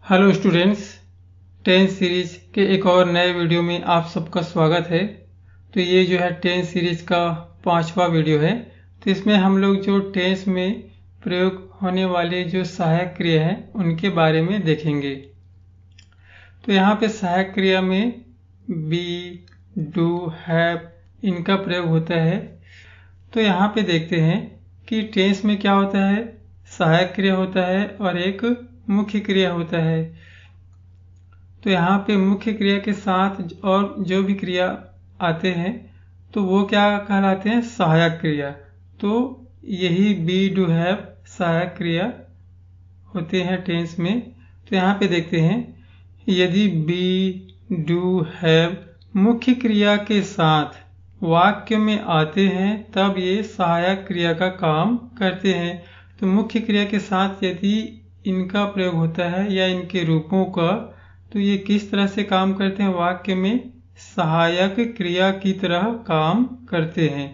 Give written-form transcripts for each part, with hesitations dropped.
Hello students, tense series के एक और नए वीडियो में आप सबका स्वागत है। तो ये जो है टेंस सीरीज का 5वां वीडियो है। तो इसमें हम लोग जो टेंस में प्रयोग होने वाले जो सहायक क्रिया हैं उनके बारे में देखेंगे। तो यहाँ पे सहायक क्रिया में बी, डू, हैव इनका प्रयोग होता है। तो यहाँ पे देखते हैं कि टेंस में क्या होता है, सहायक क्रिया होता है और एक मुख्य क्रिया होता है। तो यहाँ पे मुख्य क्रिया के साथ और जो भी क्रिया आते हैं तो वो क्या कहलाते हैं, सहायक क्रिया। तो यही बी, डू, हैव सहायक क्रिया होते हैं टेंस में। तो यहाँ पे देखते हैं, यदि बी, डू, हैव मुख्य क्रिया के साथ वाक्य में आते हैं तब ये सहायक क्रिया का काम करते हैं। तो मुख्य क्रिया के साथ यदि इनका प्रयोग होता है या इनके रूपों का, तो ये किस तरह से काम करते हैं, वाक्य में सहायक क्रिया की तरह काम करते हैं।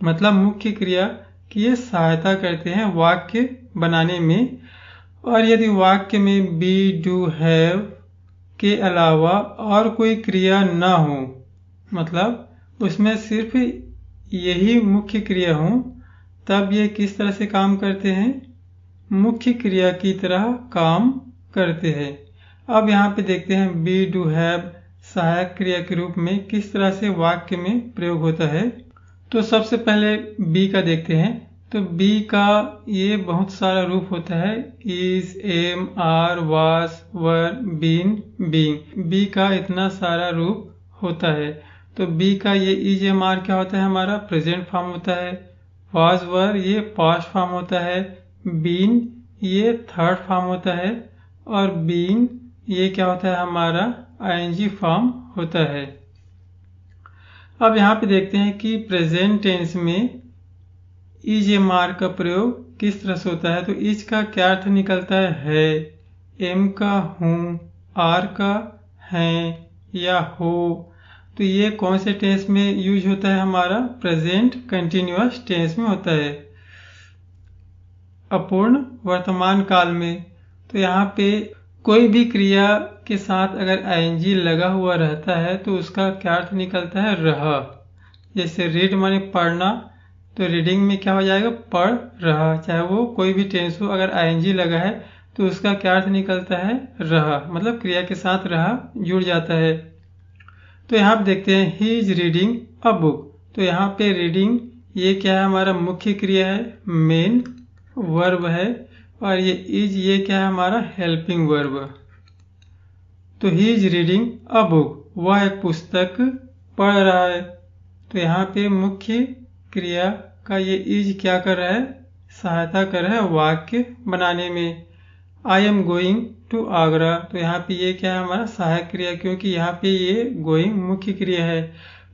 मतलब मुख्य क्रिया की ये सहायता करते हैं वाक्य बनाने में। और यदि वाक्य में बी, डू, हैव के अलावा और कोई क्रिया न हो, मतलब उसमें सिर्फ यही मुख्य क्रिया हो, तब ये किस तरह से काम करते हैं, मुख्य क्रिया की तरह काम करते हैं। अब यहाँ पे देखते हैं बी, डू, हैव सहायक क्रिया के रूप में किस तरह से वाक्य में प्रयोग होता है। तो सबसे पहले बी का देखते हैं। तो बी का ये बहुत सारा रूप होता है, is, am, are, was, were, been, being. Be का इतना सारा रूप होता है। तो बी का ये इज, एम, आर क्या होता है, हमारा प्रेजेंट फॉर्म होता है। वाज, वर ये पास्ट फॉर्म होता है। बीन ये थर्ड फॉर्म होता है। और बीइंग ये क्या होता है, हमारा आईएनजी फॉर्म होता है। अब यहाँ पे देखते हैं कि प्रेजेंट टेंस में इज, एम, आर का प्रयोग किस तरह से होता है। तो इज का क्या अर्थ निकलता है, एम का हूँ, आर का हैं या हो। तो ये कौन से टेंस में यूज होता है, हमारा प्रेजेंट कंटिन्यूअस टेंस में होता है, अपूर्ण वर्तमान काल में। तो यहाँ पे कोई भी क्रिया के साथ अगर आईएनजी लगा हुआ रहता है तो उसका क्या अर्थ निकलता है, रहा। जैसे रीड माने पढ़ना, तो रीडिंग में क्या हो जाएगा, पढ़ रहा। चाहे वो कोई भी टेंस हो, अगर आईएनजी लगा है तो उसका क्या अर्थ निकलता है, रहा। मतलब क्रिया के साथ रहा जुड़ जाता है। तो यहाँ पे देखते हैं he is reading a book. तो यहाँ पे रीडिंग ये क्या है, हमारा मुख्य क्रिया है, मेन वर्ब है। और ये इज ये क्या है, हमारा हेल्पिंग वर्ब। तो he is reading a book, वह एक पुस्तक पढ़ रहा है। तो यहाँ पे मुख्य क्रिया का ये इज क्या कर रहा है, सहायता कर रहा है वाक्य बनाने में। I am going to Agra. तो यहाँ पे ये क्या है, हमारा सहायक क्रिया, क्योंकि यहाँ पे ये गोइंग मुख्य क्रिया है।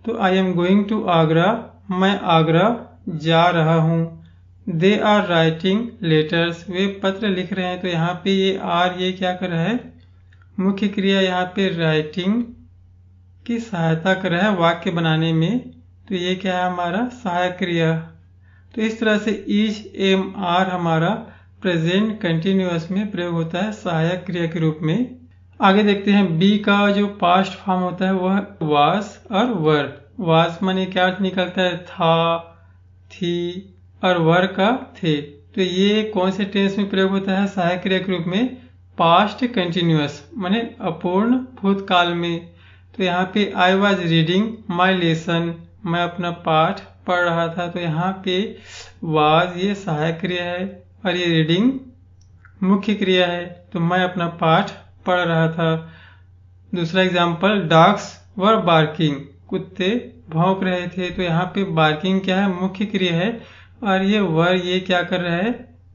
तो I am going to Agra, मैं आगरा जा रहा हूँ। दे आर राइटिंग लेटर्स, वे पत्र लिख रहे हैं। तो यहाँ पे ये आर ये क्या कर रहा है, मुख्य क्रिया यहाँ पे राइटिंग की सहायता कर रहा है वाक्य बनाने में। तो ये क्या है, हमारा सहायक क्रिया। तो इस तरह से इज, एम, आर हमारा प्रेजेंट कंटिन्यूअस में प्रयोग होता है सहायक क्रिया के रूप में। आगे देखते हैं बी का जो पास्ट फॉर्म होता है वह वाज और वर। वाज माने क्या अर्थ निकलता है, था, थी, और वर का थे। तो ये कौन से टेंस में प्रयोग होता है सहायक क्रिया के रूप में, पास्ट कंटिन्यूअस माने अपूर्ण भूतकाल में। तो यहाँ पे I was reading my lesson, मैं अपना पाठ पढ़ रहा था। तो यहाँ पे वाज ये सहायक क्रिया है और ये रीडिंग मुख्य क्रिया है। तो मैं अपना पाठ पढ़ रहा था। दूसरा एग्जाम्पल, डॉग्स वर बार्किंग, कुत्ते भौंक रहे थे। तो यहाँ पे बार्किंग क्या है, मुख्य क्रिया है। और ये वर ये क्या कर रहा है,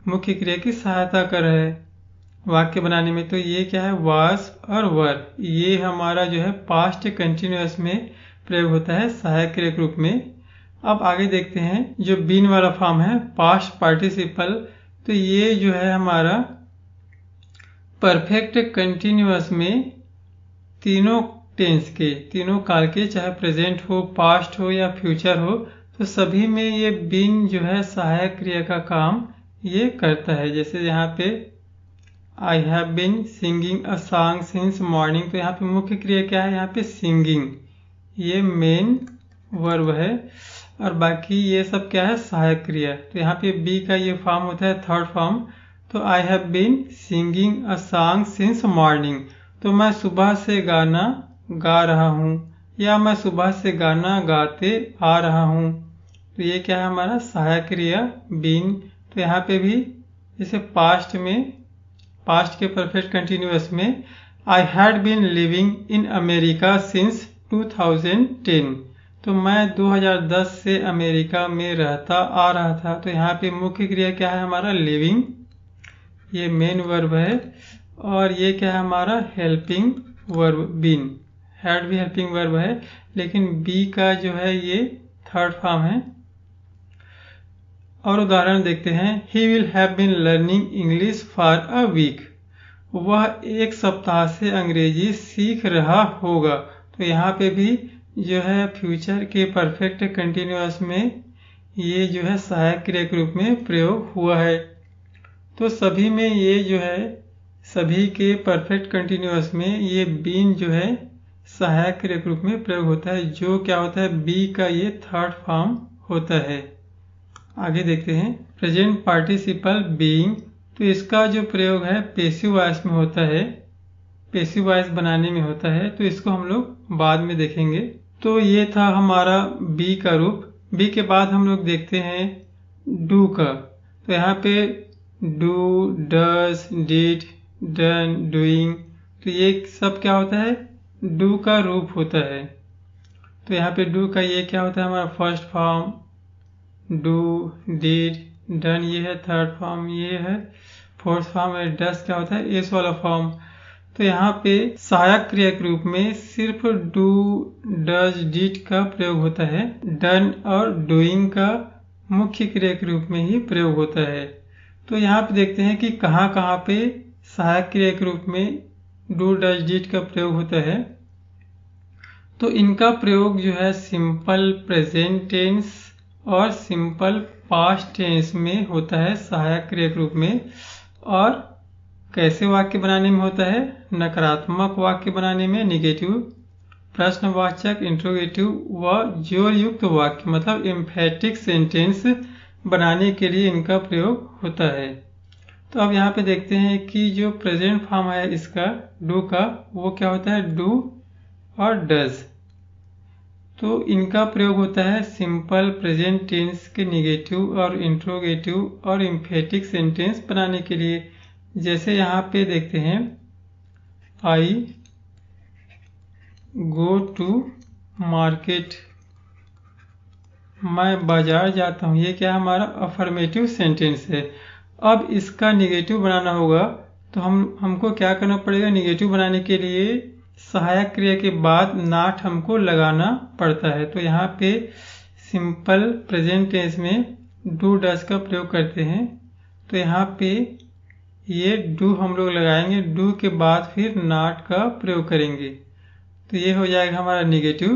मुख्य क्रिया की सहायता कर रहा है वाक्य बनाने में। तो ये क्या है, वाज और वर ये हमारा जो है पास्ट कंटिन्यूअस में प्रयोग होता है सहायक क्रिया के रूप में। अब आगे देखते हैं जो बीन वाला फॉर्म है, पास्ट पार्टिसिपल। तो ये जो है हमारा परफेक्ट कंटिन्यूअस में तीनों टेंस के, तीनों काल के, चाहे प्रेजेंट हो, पास्ट हो या फ्यूचर हो, तो सभी में ये बीन जो है सहायक क्रिया का काम ये करता है। जैसे यहाँ पे I have been singing a song since morning. तो यहाँ पे मुख्य क्रिया क्या है, यहाँ पे सिंगिंग, ये मेन वर्ब है, और बाकी ये सब क्या है, सहायक क्रिया। तो यहाँ पे बी का ये फॉर्म होता है थर्ड फॉर्म। तो I have been singing a song since morning, तो मैं सुबह से गाना गा रहा हूँ, या मैं सुबह से गाना गाते आ रहा हूँ। तो ये क्या है हमारा सहायक क्रिया बीन। तो यहाँ पे भी जैसे पास्ट के परफेक्ट कंटिन्यूअस में I had been living in America since 2010, तो मैं 2010 से अमेरिका में रहता आ रहा था। तो यहाँ पे मुख्य क्रिया क्या है हमारा, लिविंग, ये मेन वर्ब है, और ये क्या है हमारा हेल्पिंग वर्ब बीन। हैड भी हेल्पिंग वर्ब है, लेकिन बी का जो है ये थर्ड फॉर्म है। और उदाहरण देखते हैं, he will have been learning English for a week, वह एक सप्ताह से अंग्रेजी सीख रहा होगा। तो यहाँ पे भी जो है फ्यूचर के परफेक्ट कंटिन्यूअस में ये जो है सहायक क्रिया के रूप में प्रयोग हुआ है। तो सभी में ये जो है, सभी के परफेक्ट कंटिन्यूअस में ये बीन जो है सहायक क्रिया के रूप में प्रयोग होता है, जो क्या होता है, बी का ये थर्ड फॉर्म होता है। आगे देखते हैं, प्रेजेंट पार्टिसिपल बीइंग। तो इसका जो प्रयोग है पैसिव वॉइस में होता है, पैसिव वॉइस बनाने में होता है, तो इसको हम लोग बाद में देखेंगे। तो ये था हमारा बी का रूप। बी के बाद हम लोग देखते हैं डू का। तो यहाँ पे do, does, did, done, doing, तो ये सब क्या होता है, डू का रूप होता है। तो यहाँ पे डू का ये क्या होता है हमारा first form, do, did, done ये है थर्ड फॉर्म, ये है फोर्थ फॉर्म है, डस क्या होता है एस वाला फॉर्म। तो यहाँ पे सहायक क्रिया के रूप में सिर्फ डू, डज, डिड का प्रयोग होता है, डन और डूइंग का मुख्य क्रिया के रूप में ही प्रयोग होता है। तो यहाँ पे देखते हैं कि कहाँ कहाँ पे सहायक क्रिया के रूप में डू, डज, डिड का प्रयोग होता है। तो इनका प्रयोग जो है सिंपल प्रेजेंट टेंस और सिंपल पास्ट टेंस में होता है सहायक क्रिया के रूप में। और कैसे वाक्य बनाने में होता है, नकारात्मक वाक्य बनाने में, निगेटिव, प्रश्नवाचक, इंट्रोगेटिव व जोर युक्त वाक्य मतलब एम्फेटिक सेंटेंस बनाने के लिए इनका प्रयोग होता है। तो अब यहाँ पे देखते हैं कि जो प्रेजेंट फॉर्म है इसका डू का, वो क्या होता है, डू और डज। तो इनका प्रयोग होता है सिंपल प्रेजेंट टेंस के निगेटिव और इंट्रोगेटिव और एम्फेटिक सेंटेंस बनाने के लिए। जैसे यहाँ पे देखते हैं, आई गो टू मार्केट, मैं बाजार जाता हूँ, ये क्या हमारा अफर्मेटिव सेंटेंस है। अब इसका निगेटिव बनाना होगा, तो हमको क्या करना पड़ेगा, निगेटिव बनाने के लिए सहायक क्रिया के बाद नाट हमको लगाना पड़ता है। तो यहाँ पे सिंपल प्रेजेंट टेंस में डू, डज का प्रयोग करते हैं। तो यहाँ पे ये डू हम लोग लगाएंगे, डू के बाद फिर नॉट का प्रयोग करेंगे, तो ये हो जाएगा हमारा निगेटिव।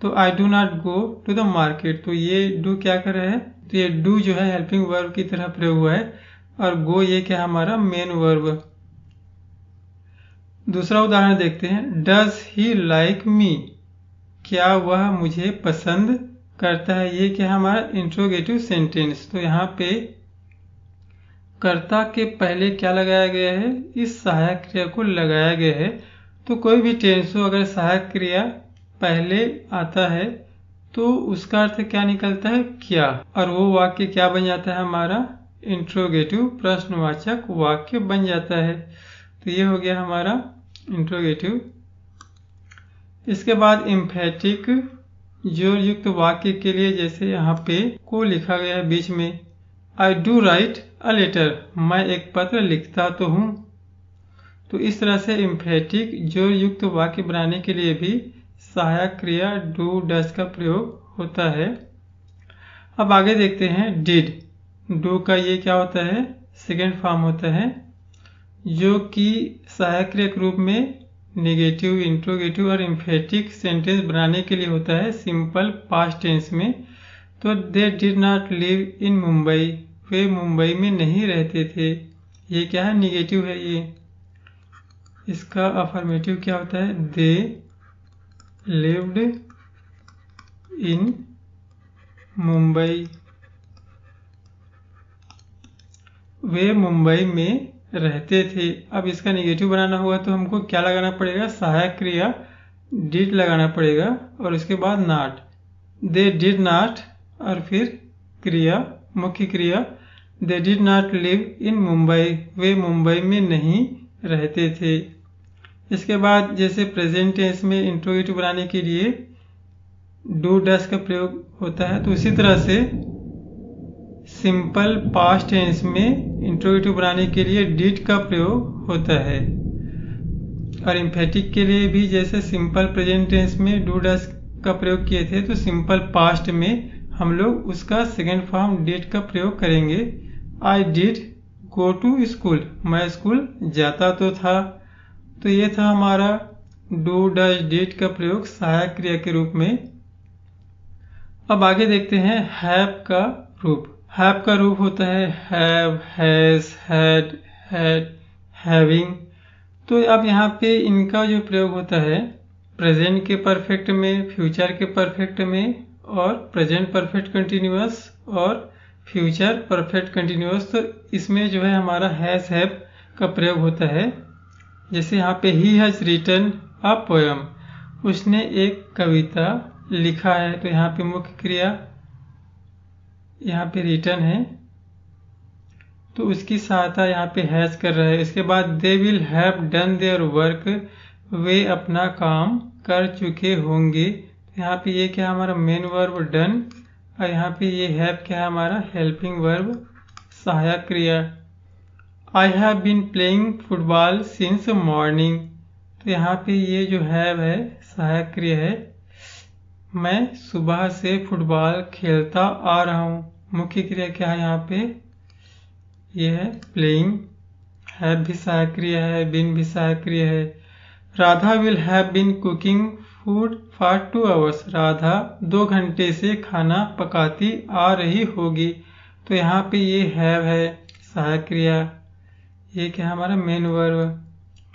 तो I do not go to the market, तो ये डू क्या कर रहा है, तो ये डू जो है हेल्पिंग वर्ब की तरह प्रयोग हुआ है, और गो ये क्या हमारा मेन वर्ब। दूसरा उदाहरण देखते हैं, डज ही लाइक मी, क्या वह मुझे पसंद करता है, ये क्या हमारा इंट्रोगेटिव सेंटेंस। तो यहाँ पे कर्ता के पहले क्या लगाया गया है, इस सहायक क्रिया को लगाया गया है। तो कोई भी टेंस हो, अगर सहायक क्रिया पहले आता है तो उसका अर्थ क्या निकलता है, क्या, और वो वाक्य क्या बन जाता है हमारा, इंट्रोगेटिव प्रश्नवाचक वाक्य बन जाता है। तो ये हो गया हमारा इंट्रोगेटिव। इसके बाद एम्फेटिक जोर युक्त वाक्य के लिए, जैसे यहाँ पे को लिखा गया है बीच में, I do write a letter, मैं एक पत्र लिखता तो हूँ। तो इस तरह से एम्फेटिक जोर युक्त वाक्य बनाने के लिए भी सहायक क्रिया डू, डज का प्रयोग होता है। अब आगे देखते हैं डिड। डू का ये क्या होता है, सेकेंड फॉर्म होता है, जो कि सहायक क्रिया के रूप में नेगेटिव, इंट्रोगेटिव और एम्फेटिक सेंटेंस बनाने के लिए होता है सिंपल पास्ट टेंस में। तो they did not live in Mumbai, वे मुंबई में नहीं रहते थे, ये क्या है, निगेटिव है ये। इसका अफर्मेटिव क्या होता है, दे लिव्ड इन मुंबई, वे मुंबई में रहते थे। अब इसका निगेटिव बनाना होगा तो हमको क्या लगाना पड़ेगा, सहायक क्रिया डिड लगाना पड़ेगा और उसके बाद नॉट। दे डिड नॉट और फिर क्रिया, मुख्य क्रिया, they did not live in Mumbai, वे मुंबई में नहीं रहते थे। इसके बाद जैसे प्रेजेंट टेंस में इंट्रोगेटिव बनाने के लिए डू डस का प्रयोग होता है, तो उसी तरह से सिंपल पास्ट टेंस में इंट्रोगेटिव बनाने के लिए डिड का प्रयोग होता है। और एम्फेटिक के लिए भी जैसे सिंपल प्रेजेंट टेंस में डू डस का प्रयोग किए थे, तो सिंपल पास्ट में हम लोग उसका सेकेंड फॉर्म डिड का प्रयोग करेंगे। I did go to school, मैं स्कूल जाता तो था। तो ये था हमारा डू डस डिड का प्रयोग सहायक क्रिया के रूप में। अब आगे देखते हैं हैव का रूप। हैव का रूप होता है have, has, had, had, having. तो अब यहाँ पे इनका जो प्रयोग होता है प्रेजेंट के परफेक्ट में, फ्यूचर के परफेक्ट में और प्रेजेंट परफेक्ट कंटिन्यूअस और फ्यूचर परफेक्ट कंटिन्यूअस, तो इसमें जो है हमारा हैज हैव का प्रयोग होता है। जैसे यहाँ पे he has written a poem, उसने एक कविता लिखा है, तो यहाँ पे मुख्य क्रिया यहाँ पे रिटन है, तो उसकी सहायता यहाँ पे हैज कर रहा है। इसके बाद they will have done their work, वे अपना काम कर चुके होंगे। यहाँ पे ये क्या है, हमारा मेन वर्ब डन, और यहाँ पे ये हैव क्या है, हमारा हेल्पिंग वर्ब, सहायक क्रिया। I have been playing football since morning, तो यहाँ पे ये जो हैव है सहायक क्रिया है, मैं सुबह से फुटबॉल खेलता आ रहा हूँ। मुख्य क्रिया क्या है यहाँ पे, ये है प्लेइंग, हैव भी सहायक क्रिया है, बीन भी सहायक क्रिया है। Radha will have been cooking food for 2 hours, Radha 2 घंटे से खाना पकाती आ रही होगी। तो यहाँ पे ये हैव है सहायक क्रिया, ये क्या है हमारा मेन वर्ब,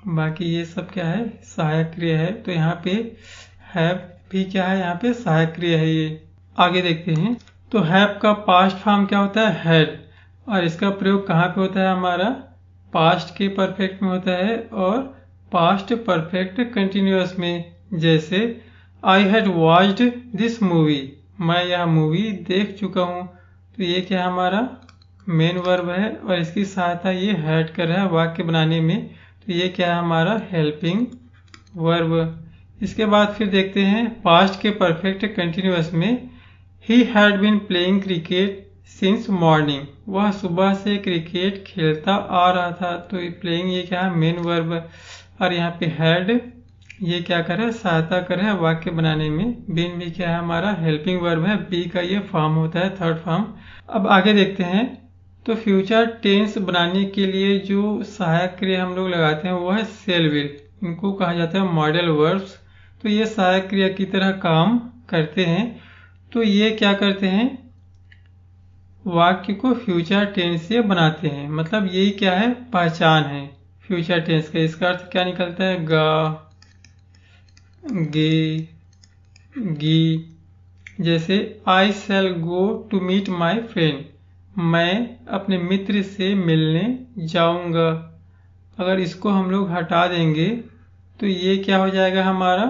बाकी ये सब क्या है सहायक क्रिया है। तो यहाँ पे हैव भी क्या है, यहाँ पे सहायक क्रिया है ये। आगे देखते हैं, तो हैव का पास्ट फॉर्म क्या होता है, हैड, और इसका प्रयोग कहाँ पे होता है, हमारा पास्ट के परफेक्ट में होता है और पास्ट परफेक्ट कंटिन्यूअस में। जैसे I had watched this movie, मैं यह मूवी देख चुका हूँ। तो ये क्या है, हमारा मेन वर्ब है और इसकी सहायता ये हैड कर रहा है वाक्य बनाने में। तो ये क्या है, हमारा हेल्पिंग वर्ब। इसके बाद फिर देखते हैं पास्ट के परफेक्ट कंटिन्यूअस में, he had been playing cricket since morning, वह सुबह से क्रिकेट खेलता आ रहा था। तो ये प्लेइंग ये क्या है, मेन वर्ब, और यहाँ पे हैड ये क्या कर रहा है, सहायता कर रहा है वाक्य बनाने में। बीन भी क्या है, हमारा हेल्पिंग वर्ब है, बी का ये फॉर्म होता है, थर्ड फॉर्म। अब आगे देखते हैं, तो फ्यूचर टेंस बनाने के लिए जो सहायक क्रिया हम लोग लगाते हैं वो है सेल विल, इनको कहा जाता है मॉडल वर्ब्स। तो ये सहायक क्रिया की तरह काम करते हैं। तो ये क्या करते हैं, वाक्य को फ्यूचर टेंस से बनाते हैं, मतलब यही क्या है, पहचान है फ्यूचर टेंस का। इसका अर्थ क्या निकलता है, गा, गे, गी। जैसे I shall go to meet my friend, मैं अपने मित्र से मिलने जाऊंगा। अगर इसको हम लोग हटा देंगे तो ये क्या हो जाएगा, हमारा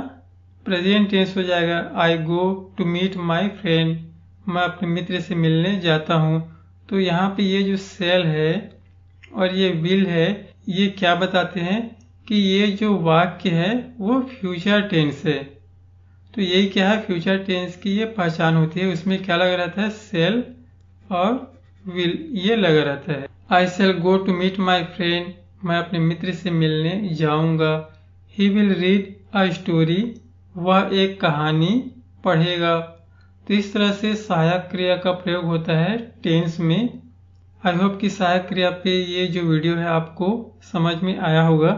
प्रेजेंट टेंस हो जाएगा। I go to meet my friend, मैं अपने मित्र से मिलने जाता हूँ। तो यहाँ पे ये जो सेल है और ये विल है, ये क्या बताते हैं कि ये जो वाक्य है वो फ्यूचर टेंस है। तो यही क्या है, फ्यूचर टेंस की ये पहचान होती है। उसमें क्या लगा रहता है, सेल और विल ये लगा रहता है। I shall go to meet my friend, मैं अपने मित्र से मिलने जाऊंगा। He will read a story, वह एक कहानी पढ़ेगा। तो इस तरह से सहायक क्रिया का प्रयोग होता है टेंस में। आई होप कि सहायक क्रिया पे ये जो वीडियो है आपको समझ में आया होगा।